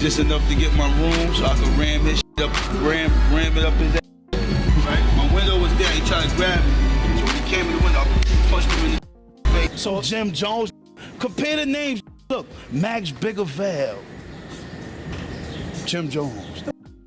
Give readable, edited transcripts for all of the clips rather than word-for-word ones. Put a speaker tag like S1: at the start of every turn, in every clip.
S1: just enough to get my room so I could ram his shit up, ram it up his ass. Right? My window was there, he tried to grab me. So when he came in the window, I punched him in the face.
S2: So Jim Jones, compare the names. Look, Max Bigelow, Jim Jones.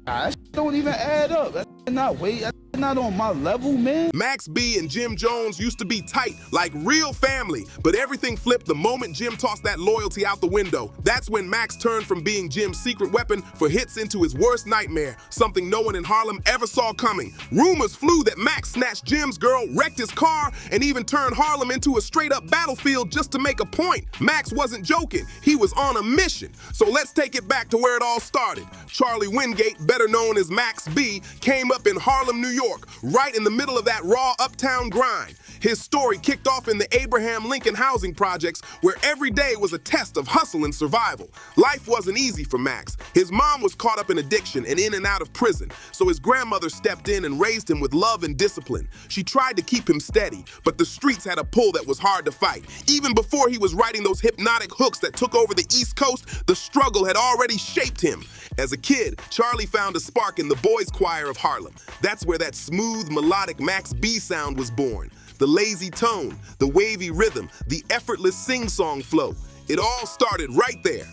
S2: That don't even add up. That's not on my level, man.
S3: Max B and Jim Jones used to be tight, like real family, but everything flipped the moment Jim tossed that loyalty out the window. That's when Max turned from being Jim's secret weapon for hits into his worst nightmare, something no one in Harlem ever saw coming. Rumors flew that Max snatched Jim's girl, wrecked his car, and even turned Harlem into a straight-up battlefield just to make a point. Max wasn't joking, he was on a mission. So let's take it back to where it all started. Charlie Wingate, better known as Max B, came up in Harlem, New York, right in the middle of that raw uptown grind. His story kicked off in the Abraham Lincoln housing projects, where every day was a test of hustle and survival. Life wasn't easy for Max. His mom was caught up in addiction and in and out of prison, so his grandmother stepped in and raised him with love and discipline. She tried to keep him steady, but the streets had a pull that was hard to fight. Even before he was writing those hypnotic hooks that took over the East Coast, the struggle had already shaped him. As a kid, Charlie found a spark in the boys' choir of Harlem. That's where that smooth, melodic Max B sound was born. The lazy tone, the wavy rhythm, the effortless sing-song flow. It all started right there.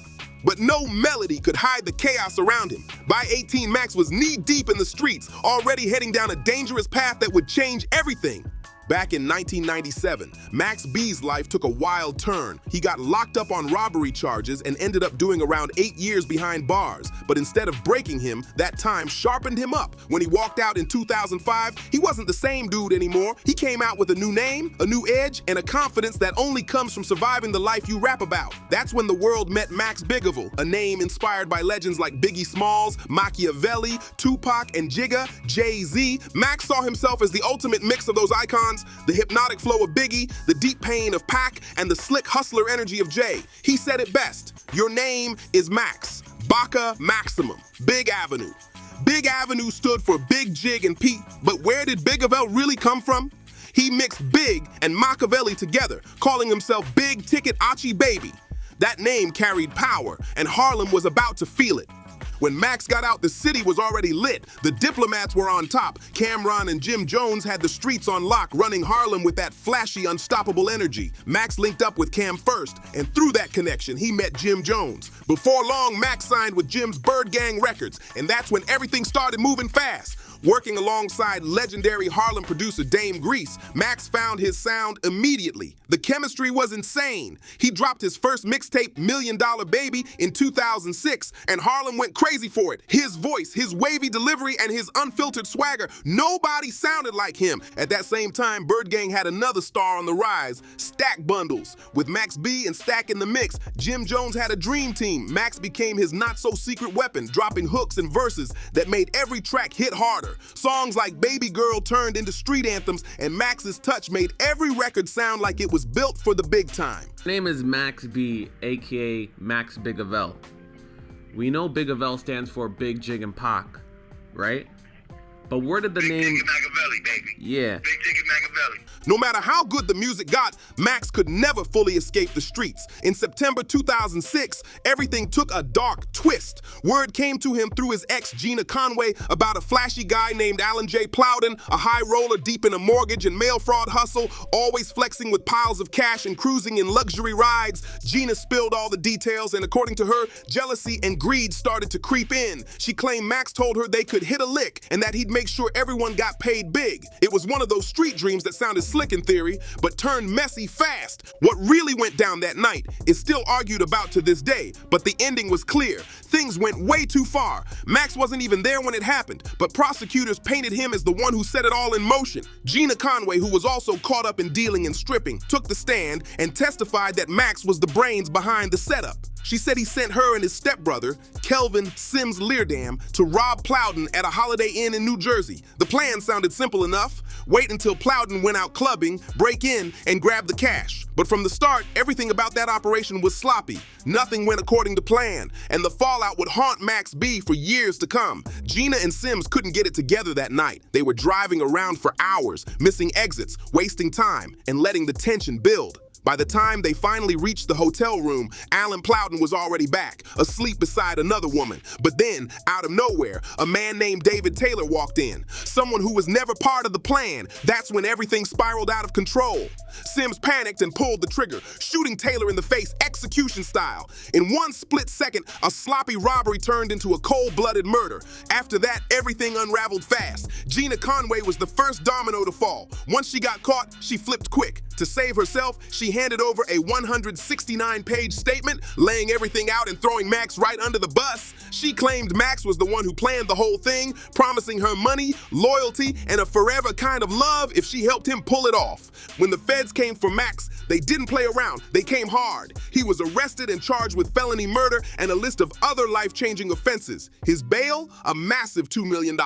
S3: But no melody could hide the chaos around him. By 18, Max was knee-deep in the streets, already heading down a dangerous path that would change everything. Back in 1997, Max B's life took a wild turn. He got locked up on robbery charges and ended up doing around 8 years behind bars. But instead of breaking him, that time sharpened him up. When he walked out in 2005, he wasn't the same dude anymore. He came out with a new name, a new edge, and a confidence that only comes from surviving the life you rap about. That's when the world met Max Bigelow, a name inspired by legends like Biggie Smalls, Machiavelli, Tupac, and Jigga, Jay-Z. Max saw himself as the ultimate mix of those icons, the hypnotic flow of Biggie, the deep pain of Pac, and the slick hustler energy of Jay. He said it best: your name is Max. Baca Maximum. Big Avenue. Big Avenue stood for Big Jig and Pete, but where did Bigelow really come from? He mixed Big and Machiavelli together, calling himself Big Ticket Achi Baby. That name carried power, and Harlem was about to feel it. When Max got out, the city was already lit. The diplomats were on top. Cameron and Jim Jones had the streets on lock, running Harlem with that flashy, unstoppable energy. Max linked up with Cam first, and through that connection, he met Jim Jones. Before long, Max signed with Jim's Bird Gang Records, and that's when everything started moving fast. Working alongside legendary Harlem producer Dame Grease, Max found his sound immediately. The chemistry was insane. He dropped his first mixtape, $1 Million Baby, in 2006, and Harlem went crazy for it. His voice, his wavy delivery, and his unfiltered swagger, nobody sounded like him. At that same time, Bird Gang had another star on the rise, Stack Bundles. With Max B and Stack in the mix, Jim Jones had a dream team. Max became his not-so-secret weapon, dropping hooks and verses that made every track hit harder. Songs like Baby Girl turned into street anthems, and Max's touch made every record sound like it was built for the big time.
S4: My name is Max B, aka Max Bigelow. We know Bigelow stands for Big Jig and Pac, right? But where did the name...
S5: Big Jig and Machiavelli, baby.
S4: Yeah.
S5: Big Jig and Machiavelli.
S3: No matter how good the music got, Max could never fully escape the streets. In September 2006, everything took a dark twist. Word came to him through his ex, Gina Conway, about a flashy guy named Alan J. Plowden, a high roller deep in a mortgage and mail fraud hustle, always flexing with piles of cash and cruising in luxury rides. Gina spilled all the details, and according to her, jealousy and greed started to creep in. She claimed Max told her they could hit a lick and that he'd make sure everyone got paid big. It was one of those street dreams that sounded slick in theory, but turned messy fast. What really went down that night is still argued about to this day, but the ending was clear. Things went way too far. Max wasn't even there when it happened, but prosecutors painted him as the one who set it all in motion. Gina Conway, who was also caught up in dealing and stripping, took the stand and testified that Max was the brains behind the setup. She said he sent her and his stepbrother, Kelvin Sims Leardam, to rob Plowden at a Holiday Inn in New Jersey. The plan sounded simple enough. Wait until Plowden went out clubbing, break in, and grab the cash. But from the start, everything about that operation was sloppy. Nothing went according to plan, and the fallout would haunt Max B for years to come. Gina and Sims couldn't get it together that night. They were driving around for hours, missing exits, wasting time, and letting the tension build. By the time they finally reached the hotel room, Alan Plowden was already back, asleep beside another woman. But then, out of nowhere, a man named David Taylor walked in, someone who was never part of the plan. That's when everything spiraled out of control. Sims panicked and pulled the trigger, shooting Taylor in the face, execution style. In one split second, a sloppy robbery turned into a cold-blooded murder. After that, everything unraveled fast. Gina Conway was the first domino to fall. Once she got caught, she flipped quick. To save herself, she handed over a 169-page statement, laying everything out and throwing Max right under the bus. She claimed Max was the one who planned the whole thing, promising her money, loyalty, and a forever kind of love if she helped him pull it off. When the feds came for Max, they didn't play around, they came hard. He was arrested and charged with felony murder and a list of other life-changing offenses. His bail, a massive $2 million.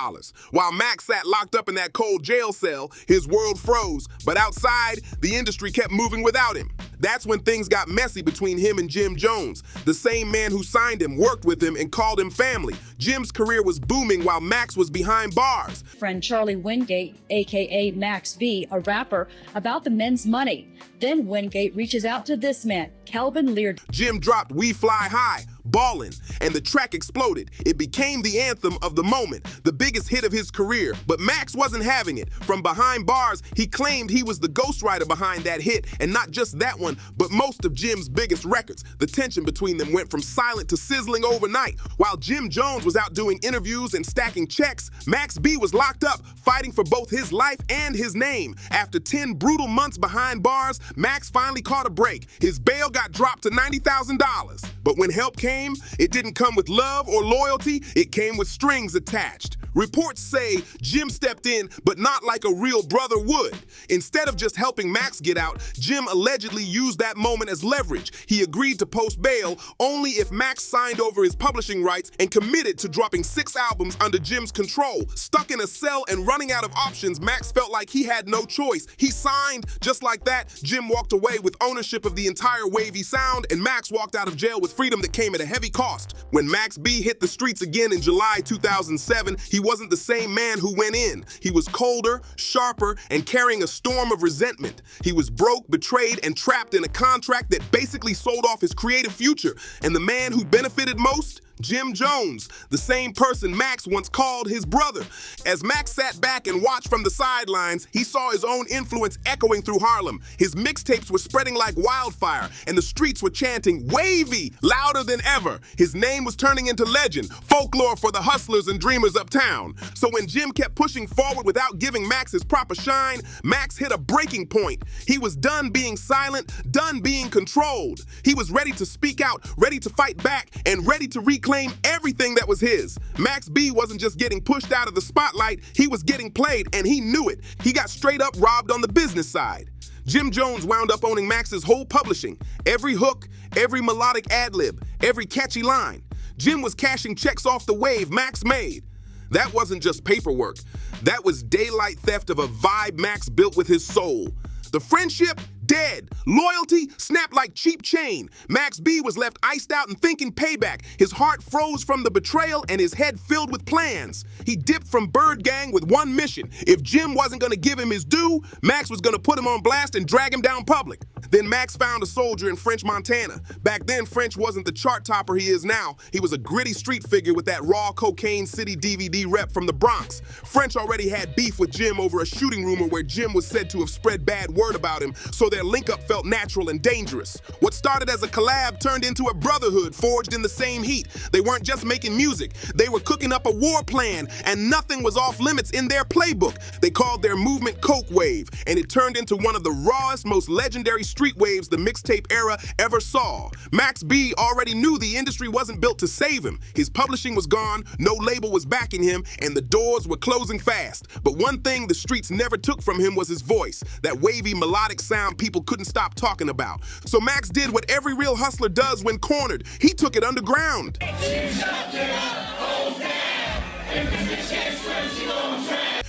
S3: While Max sat locked up in that cold jail cell, his world froze, but outside, the industry kept moving without him. That's when things got messy between him and Jim Jones. The same man who signed him worked with him and called him family. Jim's career was booming while Max was behind bars.
S6: Friend Charlie Wingate, aka Max B, a rapper, about the men's money. Then Wingate reaches out to this man, Calvin Lear.
S3: Jim dropped We Fly High, Ballin', and the track exploded. It became the anthem of the moment, the biggest hit of his career. But Max wasn't having it. From behind bars, he claimed he was the ghostwriter behind that hit, and not just that one, but most of Jim's biggest records. The tension between them went from silent to sizzling overnight. While Jim Jones was out doing interviews and stacking checks, Max B was locked up, fighting for both his life and his name. After 10 brutal months behind bars, Max finally caught a break. His bail got dropped to $90,000. But when help came, it didn't come with love or loyalty, it came with strings attached. Reports say Jim stepped in, but not like a real brother would. Instead of just helping Max get out, Jim allegedly used that moment as leverage. He agreed to post bail only if Max signed over his publishing rights and committed to dropping 6 albums under Jim's control. Stuck in a cell and running out of options, Max felt like he had no choice. He signed. Just like that, Jim walked away with ownership of the entire Wavy sound, and Max walked out of jail with freedom that came at a heavy cost. When Max B hit the streets again in July 2007, he wasn't the same man who went in. He was colder, sharper, and carrying a storm of resentment. He was broke, betrayed, and trapped in a contract that basically sold off his creative future. And the man who benefited most? Jim Jones, the same person Max once called his brother. As Max sat back and watched from the sidelines, he saw his own influence echoing through Harlem. His mixtapes were spreading like wildfire, and the streets were chanting "Wavy" louder than ever. His name was turning into legend, folklore for the hustlers and dreamers uptown. So when Jim kept pushing forward without giving Max his proper shine, Max hit a breaking point. He was done being silent, done being controlled. He was ready to speak out, ready to fight back, and ready to reclaim everything that was his. Max B wasn't just getting pushed out of the spotlight, he was getting played, and he knew it. He got straight up robbed on the business side. Jim Jones wound up owning Max's whole publishing. Every hook, every melodic ad-lib, every catchy line. Jim was cashing checks off the wave Max made. That wasn't just paperwork. That was daylight theft of a vibe Max built with his soul. The friendship? Dead. Loyalty snapped like cheap chain. Max B was left iced out and thinking payback. His heart froze from the betrayal and his head filled with plans. He dipped from Bird Gang with one mission. If Jim wasn't gonna give him his due, Max was gonna put him on blast and drag him down public. Then Max found a soldier in French, Montana. Back then, French wasn't the chart topper he is now. He was a gritty street figure with that raw Cocaine City DVD rep from the Bronx. French already had beef with Jim over a shooting rumor where Jim was said to have spread bad word about him, so their link-up felt natural and dangerous. What started as a collab turned into a brotherhood forged in the same heat. They weren't just making music, they were cooking up a war plan, and nothing was off limits in their playbook. They called their movement Coke Wave, and it turned into one of the rawest, most legendary street waves the mixtape era ever saw. Max B already knew the industry wasn't built to save him. His publishing was gone, no label was backing him, and the doors were closing fast. But one thing the streets never took from him was his voice, that wavy melodic sound people couldn't stop talking about. So Max did what every real hustler does when cornered. He took it underground.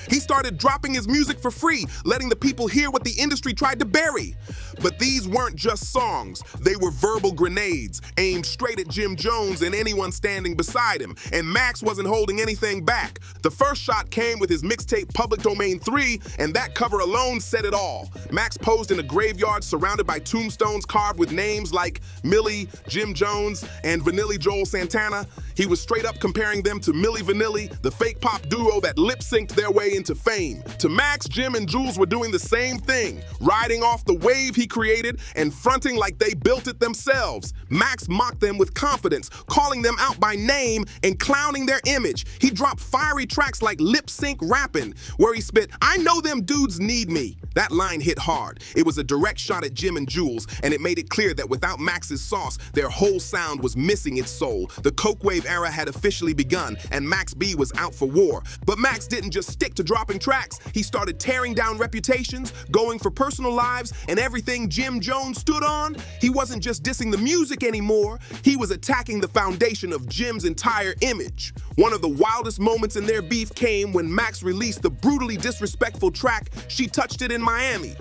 S3: He started dropping his music for free, letting the people hear what the industry tried to bury. But these weren't just songs. They were verbal grenades aimed straight at Jim Jones and anyone standing beside him, and Max wasn't holding anything back. The first shot came with his mixtape Public Domain 3, and that cover alone said it all. Max posed in a graveyard surrounded by tombstones carved with names like Millie, Jim Jones, and Vanilli Joel Santana. He was straight up comparing them to Milli Vanilli, the fake pop duo that lip-synced their way into fame. To Max, Jim and Jules were doing the same thing, riding off the wave he created and fronting like they built it themselves. Max mocked them with confidence, calling them out by name and clowning their image. He dropped fiery tracks like Lip Sync Rappin', where he spit, "I know them dudes need me." That line hit hard. It was a direct shot at Jim and Jules, and it made it clear that without Max's sauce, their whole sound was missing its soul. The Coke Wave era had officially begun, and Max B was out for war. But Max didn't just stick to dropping tracks. He started tearing down reputations, going for personal lives, and everything Jim Jones stood on. He wasn't just dissing the music anymore. He was attacking the foundation of Jim's entire image. One of the wildest moments in their beef came when Max released the brutally disrespectful track, "She Touched It in Miami."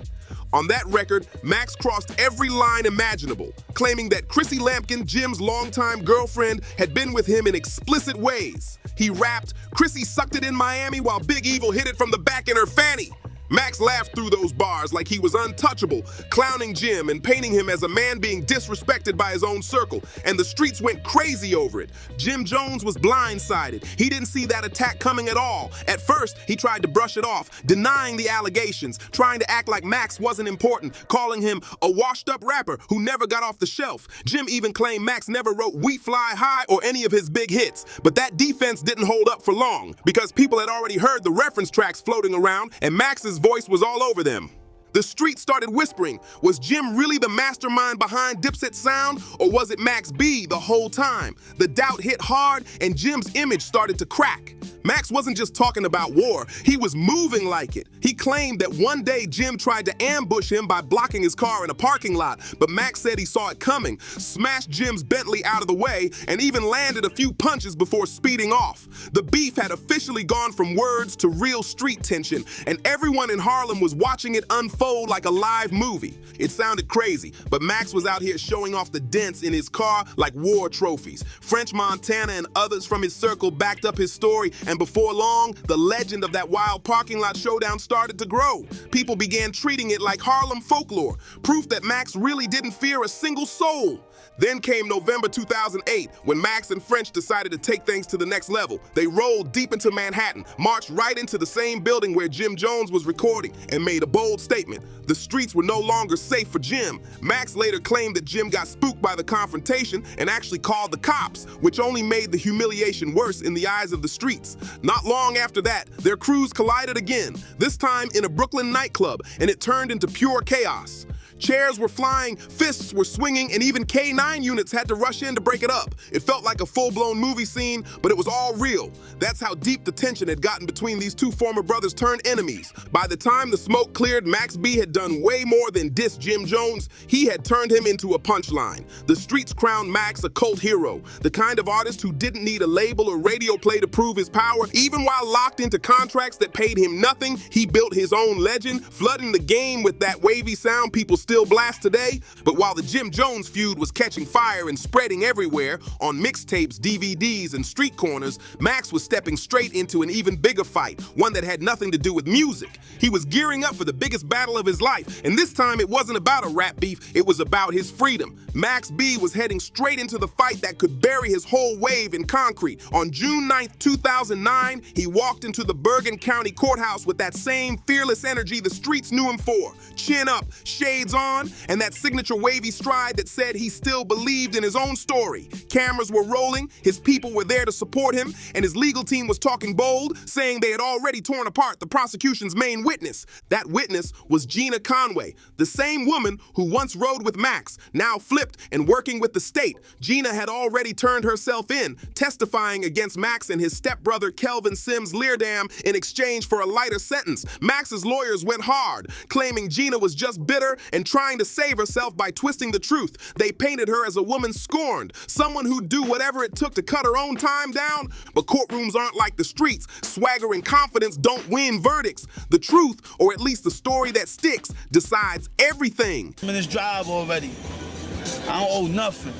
S3: On that record, Max crossed every line imaginable, claiming that Chrissy Lampkin, Jim's longtime girlfriend, had been with him in explicit ways. He rapped, "Chrissy sucked it in Miami while Big Evil hit it from the back in her fanny." Max laughed through those bars like he was untouchable, clowning Jim and painting him as a man being disrespected by his own circle, and the streets went crazy over it. Jim Jones was blindsided. He didn't see that attack coming at all. At first, he tried to brush it off, denying the allegations, trying to act like Max wasn't important, calling him a washed-up rapper who never got off the shelf. Jim even claimed Max never wrote "We Fly High" or any of his big hits. But that defense didn't hold up for long, because people had already heard the reference tracks floating around, and Max's voice was all over them. The street started whispering, was Jim really the mastermind behind Dipset's sound, or was it Max B the whole time? The doubt hit hard, and Jim's image started to crack. Max wasn't just talking about war, he was moving like it. He claimed that one day Jim tried to ambush him by blocking his car in a parking lot, but Max said he saw it coming, smashed Jim's Bentley out of the way, and even landed a few punches before speeding off. The beef had officially gone from words to real street tension, and everyone in Harlem was watching it unfold like a live movie. It sounded crazy, but Max was out here showing off the dents in his car like war trophies. French Montana and others from his circle backed up his story, and before long, the legend of that wild parking lot showdown started to grow. People began treating it like Harlem folklore, proof that Max really didn't fear a single soul. Then came November 2008, when Max and French decided to take things to the next level. They rolled deep into Manhattan, marched right into the same building where Jim Jones was recording, and made a bold statement. The streets were no longer safe for Jim. Max later claimed that Jim got spooked by the confrontation and actually called the cops, which only made the humiliation worse in the eyes of the streets. Not long after that, their crews collided again, this time in a Brooklyn nightclub, and it turned into pure chaos. Chairs were flying, fists were swinging, and even K9 units had to rush in to break it up. It felt like a full-blown movie scene, but it was all real. That's how deep the tension had gotten between these two former brothers turned enemies. By the time the smoke cleared, Max B had done way more than diss Jim Jones. He had turned him into a punchline. The streets crowned Max a cult hero, the kind of artist who didn't need a label or radio play to prove his power. Even while locked into contracts that paid him nothing, he built his own legend, flooding the game with that wavy sound people still blast today. But while the Jim Jones feud was catching fire and spreading everywhere on mixtapes, DVDs, and street corners, Max was stepping straight into an even bigger fight, one that had nothing to do with music. He was gearing up for the biggest battle of his life, and this time it wasn't about a rap beef, it was about his freedom. Max B was heading straight into the fight that could bury his whole wave in concrete. On June 9th, 2009, he walked into the Bergen County Courthouse with that same fearless energy the streets knew him for. Chin up, shades on, and that signature wavy stride that said he still believed in his own story. Cameras were rolling, his people were there to support him, and his legal team was talking bold, saying they had already torn apart the prosecution's main witness. That witness was Gina Conway, the same woman who once rode with Max, now flipped and working with the state. Gina had already turned herself in, testifying against Max and his stepbrother Kelvin Sims Leardam in exchange for a lighter sentence. Max's lawyers went hard, claiming Gina was just bitter and trying to save herself by twisting the truth. They painted her as a woman scorned, someone who'd do whatever it took to cut her own time down. But courtrooms aren't like the streets. Swagger and confidence don't win verdicts. The truth, or at least the story that sticks, decides everything.
S2: I'm in his drive already. I don't owe nothing.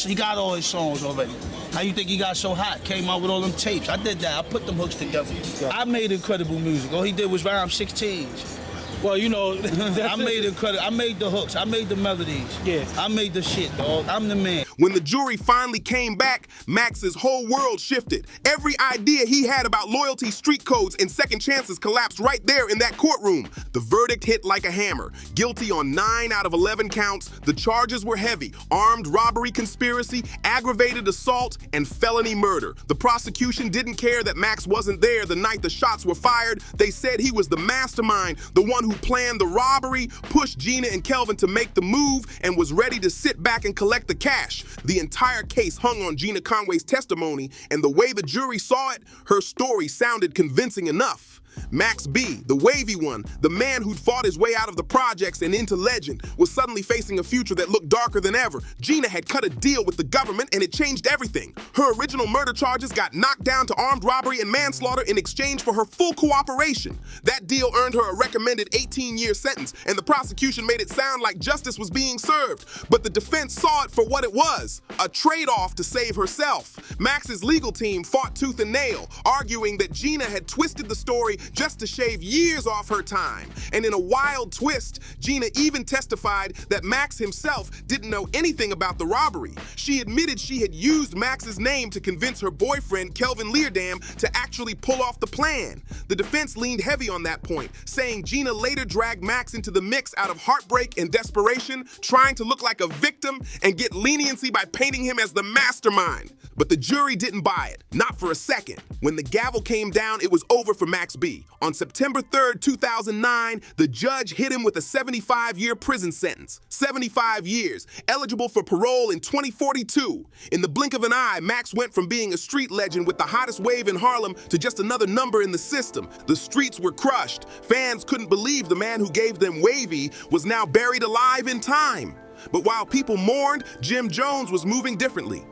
S2: He got all his songs already. How you think he got so hot? Came out with all them tapes. I did that. I put them hooks together. I made incredible music. All he did was rhyme 16s.
S7: Well, you know,
S2: I made incredible. I made the hooks. I made the melodies.
S7: Yeah.
S2: I made the shit, dog. I'm the man.
S3: When the jury finally came back, Max's whole world shifted. Every idea he had about loyalty, street codes, and second chances collapsed right there in that courtroom. The verdict hit like a hammer. Guilty on 9 out of 11 counts. The charges were heavy: armed robbery conspiracy, aggravated assault, and felony murder. The prosecution didn't care that Max wasn't there the night the shots were fired. They said he was the mastermind, the one who planned the robbery, pushed Gina and Kelvin to make the move, and was ready to sit back and collect the cash. The entire case hung on Gina Conway's testimony, and the way the jury saw it, her story sounded convincing enough. Max B, the wavy one, the man who'd fought his way out of the projects and into legend, was suddenly facing a future that looked darker than ever. Gina had cut a deal with the government and it changed everything. Her original murder charges got knocked down to armed robbery and manslaughter in exchange for her full cooperation. That deal earned her a recommended 18-year sentence, and the prosecution made it sound like justice was being served. But the defense saw it for what it was: a trade-off to save herself. Max's legal team fought tooth and nail, arguing that Gina had twisted the story just to shave years off her time. And in a wild twist, Gina even testified that Max himself didn't know anything about the robbery. She admitted she had used Max's name to convince her boyfriend, Kelvin Leardam, to actually pull off the plan. The defense leaned heavy on that point, saying Gina later dragged Max into the mix out of heartbreak and desperation, trying to look like a victim and get leniency by painting him as the mastermind. But the jury didn't buy it, not for a second. When the gavel came down, it was over for Max B. On September 3rd, 2009, the judge hit him with a 75-year prison sentence. 75 years, eligible for parole in 2042. In the blink of an eye, Max went from being a street legend with the hottest wave in Harlem to just another number in the system. The streets were crushed. Fans couldn't believe the man who gave them wavy was now buried alive in time. But while people mourned, Jim Jones was moving differently.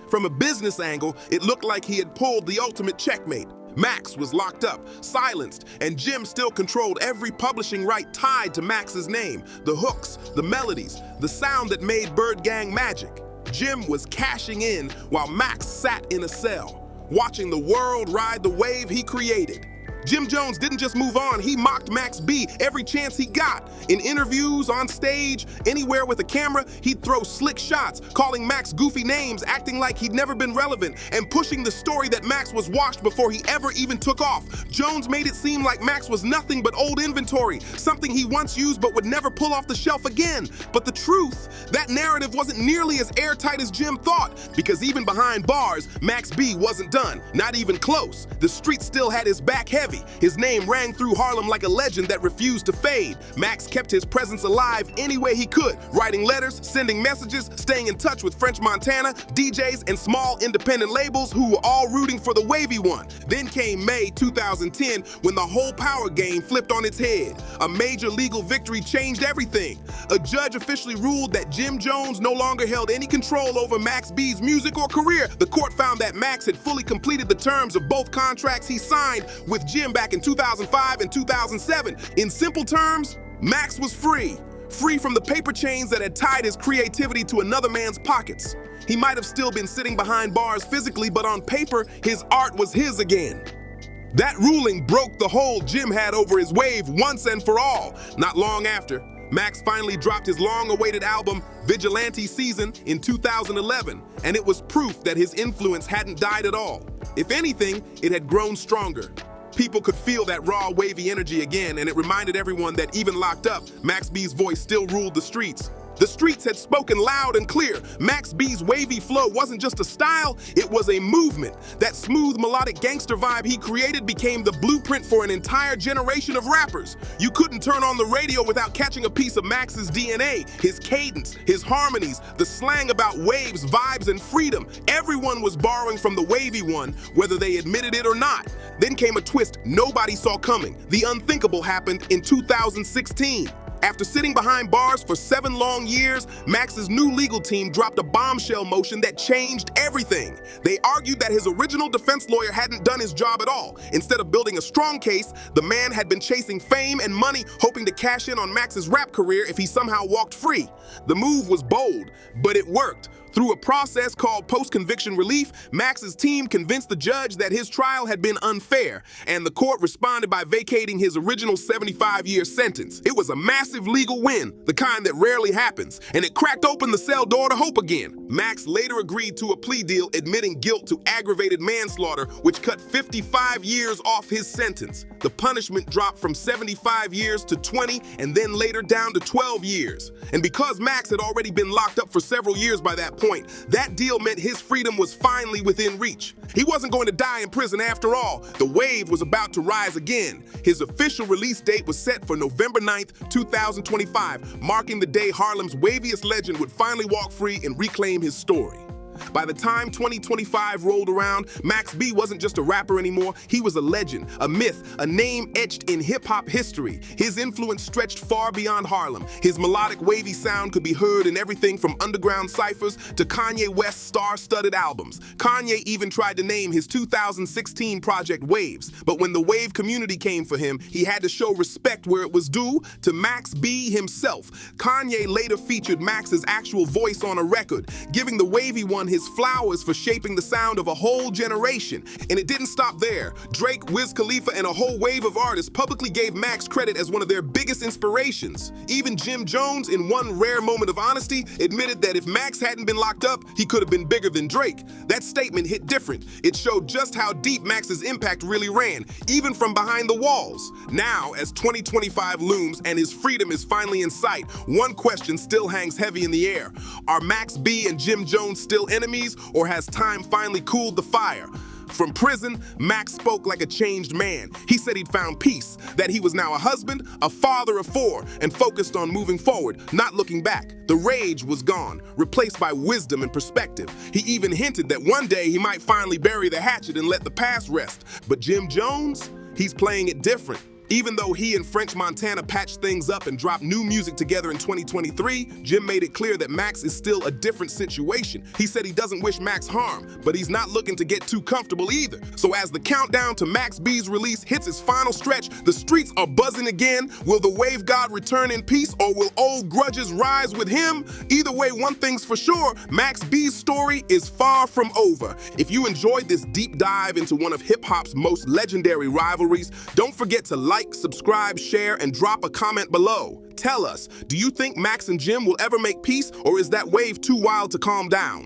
S3: From a business angle, it looked like he had pulled the ultimate checkmate. Max was locked up, silenced, and Jim still controlled every publishing right tied to Max's name: the hooks, the melodies, the sound that made Bird Gang magic. Jim was cashing in while Max sat in a cell, watching the world ride the wave he created. Jim Jones didn't just move on, he mocked Max B every chance he got. In interviews, on stage, anywhere with a camera, he'd throw slick shots, calling Max goofy names, acting like he'd never been relevant, and pushing the story that Max was washed before he ever even took off. Jones made it seem like Max was nothing but old inventory, something he once used but would never pull off the shelf again. But the truth, that narrative wasn't nearly as airtight as Jim thought, because even behind bars, Max B wasn't done, not even close. The street still had his back heavy. His name rang through Harlem like a legend that refused to fade. Max kept his presence alive any way he could, writing letters, sending messages, staying in touch with French Montana, DJs, and small independent labels who were all rooting for the wavy one. Then came May 2010, when the whole power game flipped on its head. A major legal victory changed everything. A judge officially ruled that Jim Jones no longer held any control over Max B's music or career. The court found that Max had fully completed the terms of both contracts he signed with Jim back in 2005 and 2007. In simple terms, Max was free. Free from the paper chains that had tied his creativity to another man's pockets. He might have still been sitting behind bars physically, but on paper, his art was his again. That ruling broke the hold Jim had over his wave once and for all. Not long after, Max finally dropped his long-awaited album, Vigilante Season, in 2011, and it was proof that his influence hadn't died at all. If anything, it had grown stronger. People could feel that raw, wavy energy again, and it reminded everyone that even locked up, Max B's voice still ruled the streets. The streets had spoken loud and clear. Max B's wavy flow wasn't just a style, it was a movement. That smooth, melodic gangster vibe he created became the blueprint for an entire generation of rappers. You couldn't turn on the radio without catching a piece of Max's DNA, his cadence, his harmonies, the slang about waves, vibes, and freedom. Everyone was borrowing from the wavy one, whether they admitted it or not. Then came a twist nobody saw coming. The unthinkable happened in 2016. After sitting behind bars for 7 long years, Max's new legal team dropped a bombshell motion that changed everything. They argued that his original defense lawyer hadn't done his job at all. Instead of building a strong case, the man had been chasing fame and money, hoping to cash in on Max's rap career if he somehow walked free. The move was bold, but it worked. Through a process called post-conviction relief, Max's team convinced the judge that his trial had been unfair, and the court responded by vacating his original 75-year sentence. It was a massive legal win, the kind that rarely happens, and it cracked open the cell door to hope again. Max later agreed to a plea deal admitting guilt to aggravated manslaughter, which cut 55 years off his sentence. The punishment dropped from 75 years to 20, and then later down to 12 years. And because Max had already been locked up for several years by that point, that deal meant his freedom was finally within reach. He wasn't going to die in prison after all. The wave was about to rise again. His official release date was set for November 9th, 2025, marking the day Harlem's waviest legend would finally walk free and reclaim his story. By the time 2025 rolled around, Max B wasn't just a rapper anymore. He was a legend, a myth, a name etched in hip-hop history. His influence stretched far beyond Harlem. His melodic, wavy sound could be heard in everything from underground ciphers to Kanye West's star-studded albums. Kanye even tried to name his 2016 project Waves. But when the Wave community came for him, he had to show respect where it was due to Max B himself. Kanye later featured Max's actual voice on a record, giving the wavy one his flowers for shaping the sound of a whole generation. And it didn't stop there. Drake, Wiz Khalifa, and a whole wave of artists publicly gave Max credit as one of their biggest inspirations. Even Jim Jones, in one rare moment of honesty, admitted that if Max hadn't been locked up, he could have been bigger than Drake. That statement hit different. It showed just how deep Max's impact really ran, even from behind the walls. Now, as 2025 looms and his freedom is finally in sight, one question still hangs heavy in the air. Are Max B and Jim Jones still enemies, or has time finally cooled the fire? From prison, Max spoke like a changed man. He said he'd found peace, that he was now a husband, a father of 4, and focused on moving forward, not looking back. The rage was gone, replaced by wisdom and perspective. He even hinted that one day he might finally bury the hatchet and let the past rest. But Jim Jones, he's playing it different. Even though he and French Montana patched things up and dropped new music together in 2023, Jim made it clear that Max is still a different situation. He said he doesn't wish Max harm, but he's not looking to get too comfortable either. So as the countdown to Max B's release hits its final stretch, the streets are buzzing again. Will the wave god return in peace, or will old grudges rise with him? Either way, one thing's for sure, Max B's story is far from over. If you enjoyed this deep dive into one of hip-hop's most legendary rivalries, don't forget to like, subscribe, share, and drop a comment below. Tell us, do you think Max and Jim will ever make peace, or is that wave too wild to calm down?